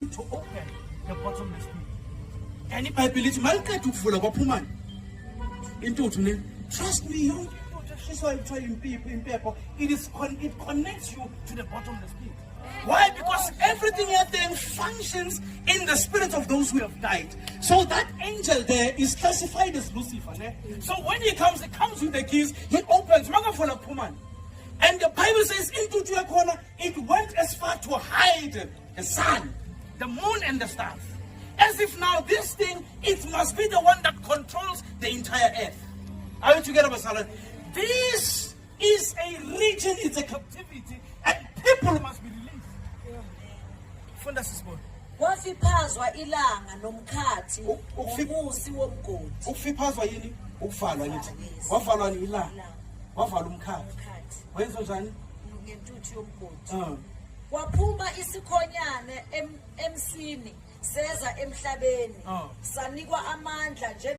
to open the bottomless pit. And if I believe trust me, that's why I'm telling people, it connects you to the bottomless pit. Why? Because everything here then functions in the spirit of those who have died. So that angel there is classified as Lucifer. So when he comes with the keys, he opens. And the Bible says, into your corner, it went as far to hide the sun, the moon, and the stars. As if now this thing, it must be the one that controls the entire earth. Are you together, Basala? This is a region, it's a captivity, and people must be released. Funda sisibona. Wafiphazwa ilanga nomkhathi umusi womgodi. Ukufiphazwa yini? Ukuvalwa yithi. Wavalwa ni ilanga. Wavalwa umkhathi. Wenza njani? Ngentuthu yomgodi. Waphuma isikhonyane emsini seza emhlabeni. Sanikwa amandla nje